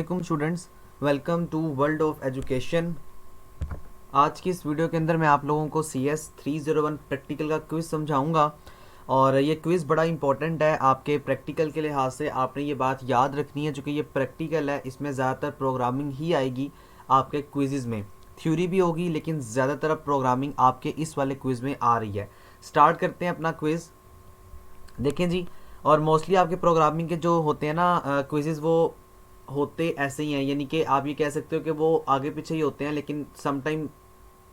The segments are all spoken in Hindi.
वालेकुम students, welcome to world of education. आज की इस वीडियो के अंदर मैं आप लोगों को CS 301 प्रैक्टिकल का क्विज़ समझाऊंगा और ये क्विज़ बड़ा इंपॉर्टेंट है आपके प्रैक्टिकल के लिहाज से। आपने ये बात याद रखनी है, चूँकि ये प्रैक्टिकल है, इसमें ज़्यादातर प्रोग्रामिंग ही आएगी आपके क्विज़ में। थ्योरी भी होगी लेकिन ज़्यादातर प्रोग्रामिंग आपके इस वाले क्विज़ में आ रही है। स्टार्ट करते हैं अपना क्विज़। देखें जी, और मोस्टली आपके प्रोग्रामिंग के जो होते हैं ना क्विज़, वो होते ऐसे ही हैं, यानी कि आप ये कह सकते हो कि वो आगे पीछे ही होते हैं, लेकिन समटाइम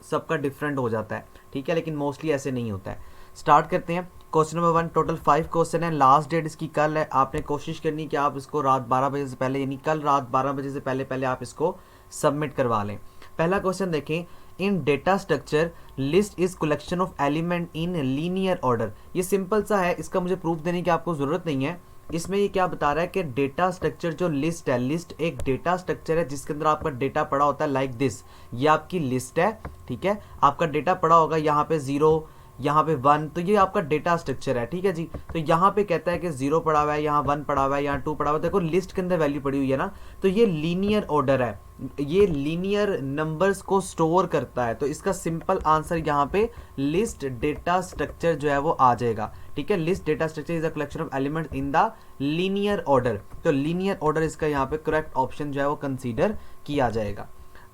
सबका डिफरेंट हो जाता है, ठीक है, लेकिन मोस्टली ऐसे नहीं होता है। स्टार्ट करते हैं। क्वेश्चन नंबर 1, टोटल 5 क्वेश्चन है। लास्ट डेट इसकी कल है। आपने कोशिश करनी कि आप इसको रात 12 बजे से पहले, यानी कल रात 12 बजे से पहले पहले आप इसको सबमिट करवा लें। पहला क्वेश्चन देखें, in data structure list is collection of element in linear order. ये सिंपल सा है, इसका मुझे प्रूफ देने की आपको ज़रूरत नहीं है। इसमें ये क्या बता रहा है कि डेटा स्ट्रक्चर जो लिस्ट है, लिस्ट एक डेटा स्ट्रक्चर है जिसके अंदर आपका डेटा पड़ा होता है लाइक दिस। ये आपकी लिस्ट है, ठीक है, आपका डेटा पड़ा होगा यहाँ पे 0, यहाँ पे 1, तो ये आपका डेटा स्ट्रक्चर है, ठीक है जी। तो यहाँ पे कहता है कि 0 पड़ा हुआ है, यहाँ 1 पड़ा हुआ है, यहाँ 2 पड़ा हुआ है। देखो लिस्ट के अंदर वैल्यू पड़ी हुई है ना, तो ये लीनियर ऑर्डर है, ये लीनियर नंबर्स को स्टोर करता है। तो इसका सिंपल आंसर यहाँ पे लिस्ट डेटा स्ट्रक्चर जो है वो आ जाएगा, ठीक है। List data structure is a collection of elements in the linear order. तो लीनियर ऑर्डर इसका यहाँ पे करेक्ट ऑप्शन जो है वो कंसीडर किया जाएगा।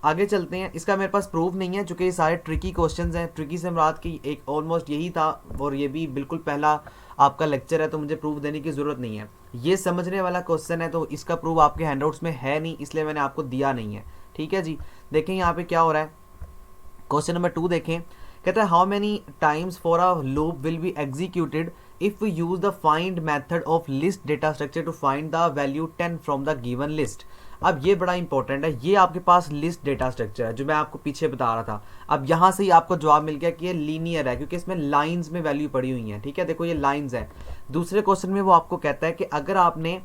आगे चलते हैं। इसका मेरे पास प्रूफ नहीं है, चूंकि ये सारे ट्रिकी क्वेश्चंस हैं। ट्रिकी से मुराद की एक ऑलमोस्ट यही था, और ये भी बिल्कुल पहला आपका लेक्चर है, तो मुझे प्रूफ देने की ज़रूरत नहीं है। ये समझने वाला क्वेश्चन है, तो इसका प्रूफ आपके हैंडआउट्स में है नहीं, इसलिए मैंने आपको दिया नहीं है, ठीक है जी। देखें यहाँ पे क्या हो रहा है। क्वेश्चन नंबर 2 देखें, कहता है how many times for a loop will be executed if we use the find method of list data structure to find the value 10 from the given list. अब ये बड़ा इंपॉर्टेंट है, ये आपके पास लिस्ट डेटा स्ट्रक्चर है जो मैं आपको पीछे बता रहा था। अब यहाँ से ही आपको जवाब मिल गया कि ये लीनियर है, क्योंकि इसमें लाइंस में वैल्यू पड़ी हुई है, ठीक है। देखो ये लाइंस है। दूसरे क्वेश्चन में वो आपको कहता है कि अगर आपने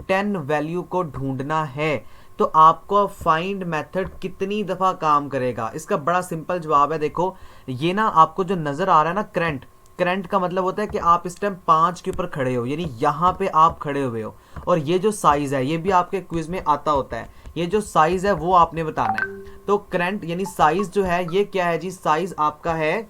10 वैल्यू को ढूंढना है तो आपको फाइंड मेथड कितनी दफ़ा काम करेगा। इसका बड़ा सिंपल जवाब है। देखो ये ना आपको जो नज़र आ रहा है ना करंट, करंट का मतलब होता है कि आप इस टाइम 5 के ऊपर खड़े हो, यानी यहाँ पे आप खड़े हुए हो, और ये जो साइज है ये भी आपके क्विज में आता होता है। ये जो साइज है वो आपने बताना है। तो करंट यानी साइज जो है ये क्या है जी, साइज आपका है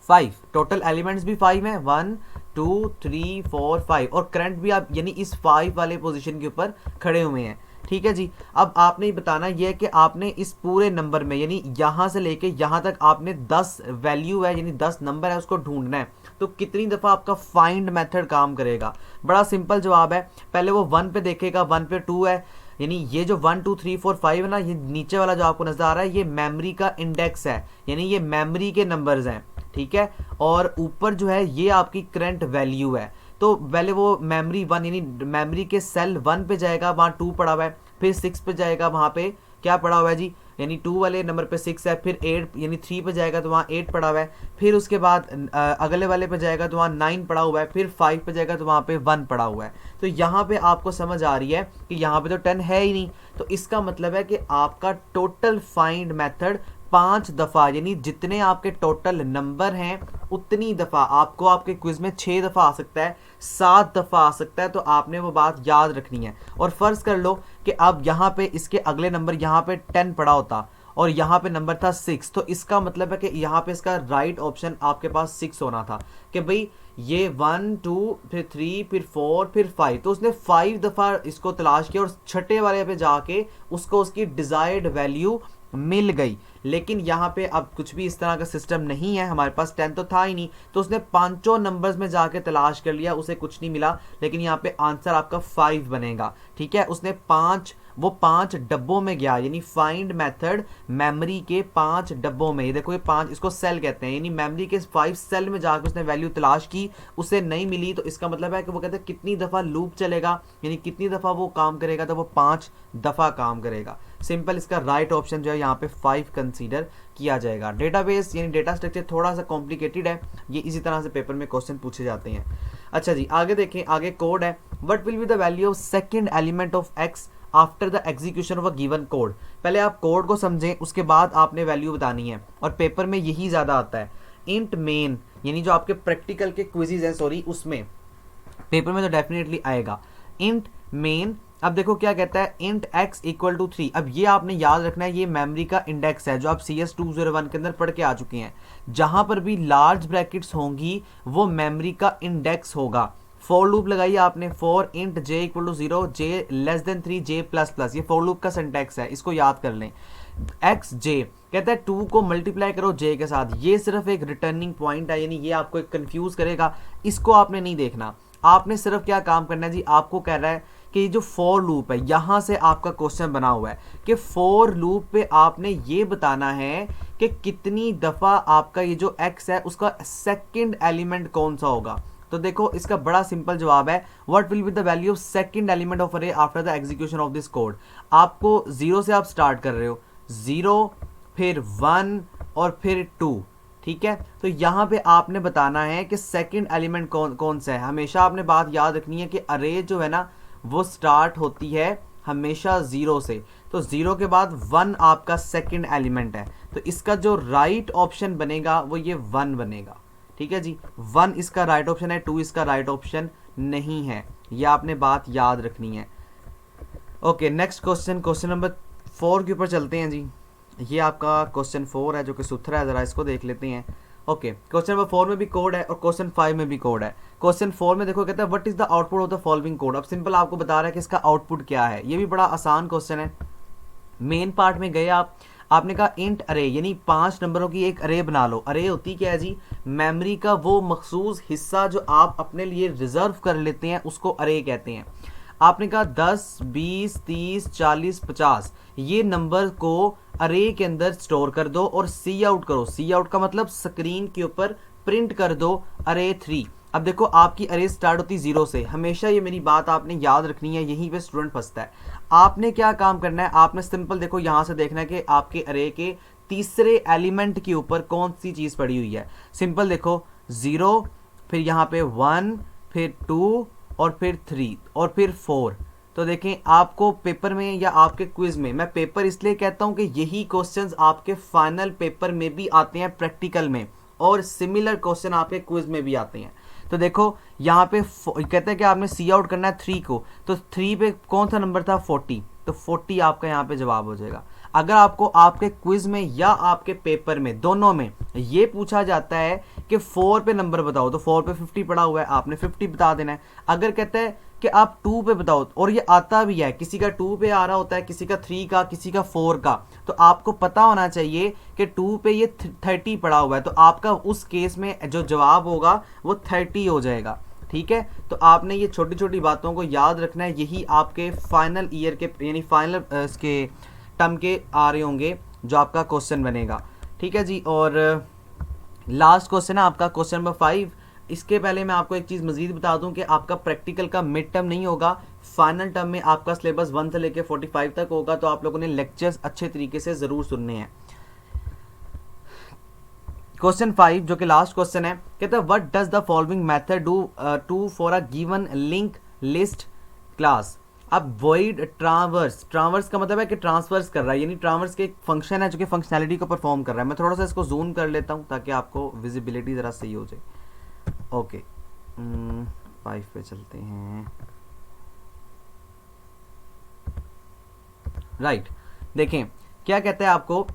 5। टोटल एलिमेंट्स भी 5 है, 1 2 3 4 5, और करंट भी आप यानी इस 5 वाले पोजीशन के ऊपर खड़े हुए हैं, ठीक है जी। अब आपने बताना यह है कि आपने इस पूरे नंबर में, यानी यहाँ से लेके यहाँ तक आपने 10 वैल्यू है, यानी 10 नंबर है, उसको ढूंढना है। तो कितनी दफ़ा आपका फाइंड मेथड काम करेगा। बड़ा सिंपल जवाब है। पहले वो 1 पे देखेगा, 1 पे 2 है, यानी ये जो 1 2 3 4 5 है ना, ये नीचे वाला जो आपको नजर आ रहा है ये मेमोरी का इंडेक्स है, यानी ये मेमोरी के नंबर्स हैं, ठीक है। और ऊपर जो है ये आपकी करंट वैल्यू है। तो पहले वो मेमोरी 1 यानी मेमोरी के सेल 1 पे जाएगा, वहाँ 2 पड़ा हुआ है, फिर 6 पे जाएगा, वहाँ पे क्या पड़ा हुआ है जी, यानी 2 वाले नंबर पे 6 है, फिर 8 यानी 3 पे जाएगा तो वहाँ 8 पड़ा हुआ है, फिर उसके बाद अगले वाले पे जाएगा तो वहाँ 9 पड़ा हुआ है, फिर 5 पे जाएगा तो वहाँ पे 1 पड़ा हुआ है। तो यहाँ पे आपको समझ आ रही है कि यहाँ पे तो 10 है ही नहीं। तो इसका मतलब है कि आपका टोटल फाइंड मेथड 5 दफ़ा, यानी जितने आपके टोटल नंबर हैं उतनी दफ़ा आपको आपके क्विज में 6 दफ़ा आ सकता है, 7 दफ़ा आ सकता है। तो आपने वो बात याद रखनी है। और फ़र्ज़ कर लो कि अब यहाँ पे इसके अगले नंबर यहाँ पे 10 पड़ा होता और यहाँ पे नंबर था 6, तो इसका मतलब है कि यहाँ पे इसका राइट ऑप्शन आपके पास 6 होना था कि भाई ये 1 2 फिर 3 फिर 4 फिर 5। तो उसने 5 दफ़ा इसको तलाश किया और छठे वाले पे जाके उसको उसकी डिज़ायर्ड वैल्यू मिल गई। लेकिन यहाँ पे अब कुछ भी इस तरह का सिस्टम नहीं है, हमारे पास 10 तो था ही नहीं, तो उसने पांचों नंबर्स में जाके तलाश कर लिया, उसे कुछ नहीं मिला। लेकिन यहाँ पे आंसर आपका 5 बनेगा, ठीक है। उसने 5 डब्बों में गया, यानी फाइंड मेथड मेमोरी के 5 डब्बों में, ये देखो ये 5, इसको सेल कहते हैं, यानी मेमोरी के 5 सेल में जाकर उसने वैल्यू तलाश की, उसे नहीं मिली। तो इसका मतलब है कि वो कहते हैं कितनी दफ़ा लूप चलेगा, यानी कितनी दफ़ा वो काम करेगा, तो वो 5 दफ़ा काम करेगा। सिंपल इसका राइट ऑप्शन जो है यहाँ पे 5 कंसीडर किया जाएगा। डेटाबेस यानी डेटा स्ट्रक्चर थोड़ा सा कॉम्प्लिकेटेड है, ये इसी तरह से पेपर में क्वेश्चन पूछे जाते हैं। अच्छा जी आगे देखें, आगे कोड है। What will be the value of second element of x after the execution of a given code. पहले आप कोड को समझें, उसके बाद आपने वैल्यू बतानी है, और पेपर में यही ज़्यादा आता है। इंट मेन यानी जो आपके प्रैक्टिकल के क्विज़ेज हैं, सॉरी, उसमें पेपर में तो डेफिनेटली आएगा। इंट मेन अब देखो क्या कहता है, इंट x इक्वल टू 3। अब ये आपने याद रखना है, ये मेमोरी का इंडेक्स है जो आप CS201 के अंदर पढ़ के आ चुके हैं। जहां पर भी लार्ज ब्रैकेट्स होंगी वो मेमोरी का इंडेक्स होगा। फॉर लूप लगाइए आपने, for int j equal to 0, j less than 3, j plus plus, ये फॉर लूप का सिंटैक्स है, इसको याद कर लें। एक्स जे कहता है 2 को मल्टीप्लाई करो j के साथ, ये सिर्फ एक रिटर्निंग पॉइंट है, यानी ये आपको एक कंफ्यूज करेगा, इसको आपने नहीं देखना। आपने सिर्फ क्या काम करना है जी, आपको कह रहा है कि जो फॉर लूप है यहां से आपका क्वेश्चन बना हुआ है कि फॉर लूप पे आपने ये बताना है कि कितनी दफा आपका ये जो x है उसका सेकंड एलिमेंट कौन सा होगा। तो देखो इसका बड़ा सिंपल जवाब है, what will be the value of second element of array after the execution of this code. आपको 0 से आप स्टार्ट कर रहे हो, 0 फिर 1 और फिर 2, ठीक है। तो यहाँ पे आपने बताना है कि सेकंड एलिमेंट कौन सा है। हमेशा आपने बात याद रखनी है कि अरे जो है ना वो स्टार्ट होती है हमेशा 0 से, तो 0 के बाद 1 आपका सेकंड एलिमेंट है, तो इसका जो राइट ऑप्शन बनेगा वो ये 1 बनेगा, ठीक है जी। 1 इसका राइट ऑप्शन है, 2 इसका राइट ऑप्शन नहीं है, ये आपने बात याद रखनी है। Okay, next question, question number 4 के ऊपर चलते हैं जी। ये आपका क्वेश्चन 4 है जो कि सूत्र है, जरा इसको देख लेते हैं। ओके, क्वेश्चन नंबर 4 में भी कोड है और क्वेश्चन 5 में भी कोड है। क्वेश्चन 4 में देखो कहता है what is the output of the following code. अब सिंपल आपको बता रहा है कि इसका आउटपुट क्या है, ये भी बड़ा आसान क्वेश्चन है। मेन पार्ट में गए आपने कहा इंट अरे, यानी 5 नंबरों की एक अरे बना लो। अरे होती क्या है जी, मेमोरी का वो मखसूस हिस्सा जो आप अपने लिए रिजर्व कर लेते हैं उसको अरे कहते हैं। आपने कहा 10, 20, 30, 40, 50 ये नंबर को अरे के अंदर स्टोर कर दो और सी आउट करो। सी आउट का मतलब स्क्रीन के ऊपर प्रिंट कर दो अरे 3। अब देखो आपकी अरे स्टार्ट होती 0 से, हमेशा ये मेरी बात आपने याद रखनी है, यहीं पे स्टूडेंट फंसता है। आपने क्या काम करना है, आपने सिंपल देखो यहाँ से देखना है कि आपके अरे के तीसरे एलिमेंट के ऊपर कौन सी चीज़ पड़ी हुई है। सिंपल देखो 0, फिर यहाँ पे 1, फिर 2 और फिर 3 और फिर 4। तो देखें आपको पेपर में या आपके क्विज में, मैं पेपर इसलिए कहता हूं कि यही क्वेश्चंस आपके फाइनल पेपर में भी आते हैं प्रैक्टिकल में, और सिमिलर क्वेश्चन आपके क्विज में भी आते हैं। तो देखो यहाँ पे कहते हैं कि आपने सी आउट करना है 3 को, तो 3 पे कौन सा नंबर था 40, तो 40 आपका यहाँ पे जवाब हो जाएगा। अगर आपको आपके क्विज में या आपके पेपर में दोनों में ये पूछा जाता है कि 4 पे नंबर बताओ, तो 4 पे 50 पड़ा हुआ है, आपने 50 बता देना है। अगर कहता है कि आप 2 पे बताओ, और ये आता भी है, किसी का 2 पे आ रहा होता है, किसी का 3 का, किसी का 4 का, तो आपको पता होना चाहिए कि 2 पे ये 30 पड़ा हुआ है, तो आपका उस केस में जो जवाब होगा वो 30 हो जाएगा, ठीक है। तो आपने ये छोटी छोटी बातों को याद रखना है, यही आपके फाइनल ईयर के यानी फाइनल इसके टर्म के आ रहे होंगे जो आपका क्वेश्चन बनेगा, ठीक है जी। और लास्ट क्वेश्चन है आपका क्वेश्चन नंबर 5। इसके पहले मैं आपको एक चीज़ मजीद बता दूं कि आपका प्रैक्टिकल का मिड टर्म नहीं होगा, फाइनल टर्म में आपका सिलेबस 1 से लेकर 45 तक होगा, तो आप लोगों ने लेक्चर्स अच्छे तरीके से ज़रूर सुनने हैं। क्वेश्चन 5 जो कि लास्ट क्वेश्चन है, कहता है what does the following method do for a given link list class. अब वॉइड ट्रांवर्स, ट्रांवर्स का मतलब है कि ट्रांसफर्स कर रहा है, यानी ट्रांवर्स के एक फंक्शन है जो कि फंक्शनैलिटी को परफॉर्म कर रहा है। मैं थोड़ा सा इसको जूम कर लेता हूँ ताकि आपको विजिबिलिटी ज़रा सही हो जाए। ओके, 5 पे चलते हैं। राइट, देखें क्या कहते हैं आपको,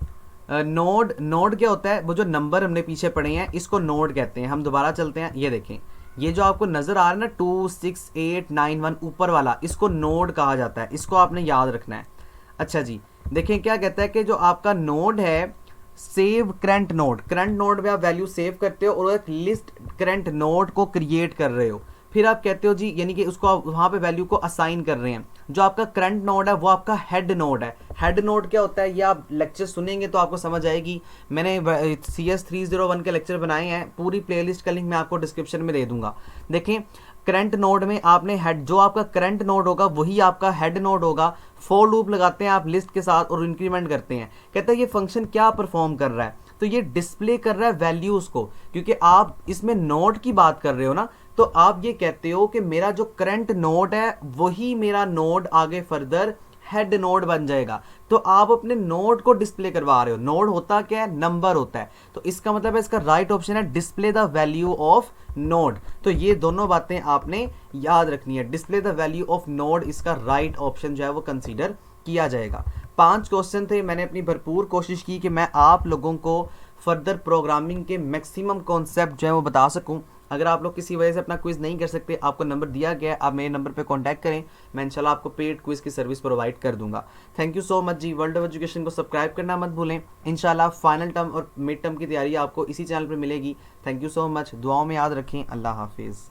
नोड, नोड क्या होता है, वो जो नंबर हमने पीछे पढ़े हैं इसको नोड कहते हैं। हम दोबारा चलते हैं, ये देखें ये जो आपको नजर आ रहा है ना 2 6 8 9 1 ऊपर वाला, इसको नोड कहा जाता है, इसको आपने याद रखना है। अच्छा जी, देखें क्या कहता है कि जो आपका नोड है, save current node, current node में आप वैल्यू सेव करते हो और एक लिस्ट करंट नोड को क्रिएट कर रहे हो, फिर आप कहते हो जी, यानी कि उसको आप वहाँ पे वैल्यू को असाइन कर रहे हैं। जो आपका करंट नोड है वो आपका हेड नोड है। हेड नोड क्या होता है ये आप लेक्चर सुनेंगे तो आपको समझ आएगी। मैंने CS301 के लेक्चर बनाए हैं, पूरी प्लेलिस्ट का लिंक मैं आपको डिस्क्रिप्शन में दे दूंगा। देखें करंट नोड में आपने हेड, जो आपका करंट नोड होगा वही आपका हेड नोड होगा। फॉर लूप लगाते हैं आप लिस्ट के साथ और इंक्रीमेंट करते हैं। कहता है ये फंक्शन क्या परफॉर्म कर रहा है, तो ये डिस्प्ले कर रहा है वैल्यूज को, क्योंकि आप इसमें नोड की बात कर रहे हो ना, तो आप ये कहते हो कि मेरा जो करंट नोड है वही मेरा नोड आगे फर्दर हेड नोड बन जाएगा। तो आप अपने नोड को डिस्प्ले करवा रहे हो। नोड होता क्या है? नंबर होता है। तो इसका मतलब है इसका राइट ऑप्शन है display the value of node. तो ये दोनों बातें आपने याद रखनी है। Display the value of node इसका राइट ऑप्शन जो है वो कंसीडर किया जाएगा। 5 क्वेश्चन थे, मैंने अपनी भरपूर कोशिश की कि मैं आप लोगों को फर्दर प्रोग्रामिंग के मैक्सिमम कॉन्सेप्ट जो है वो बता सकूं। अगर आप लोग किसी वजह से अपना क्विज नहीं कर सकते, आपको नंबर दिया गया है, आप मेरे नंबर पे कांटेक्ट करें, मैं इंशाल्लाह आपको पेड क्विज की सर्विस प्रोवाइड कर दूंगा। थैंक यू सो मच जी। वर्ल्ड ऑफ एजुकेशन को सब्सक्राइब करना मत भूलें। इंशाल्लाह फाइनल टर्म और मिड टर्म की तैयारी आपको इसी चैनल पर मिलेगी। Thank you so much. दुआओं में याद रखें। अल्लाह हाफिज़।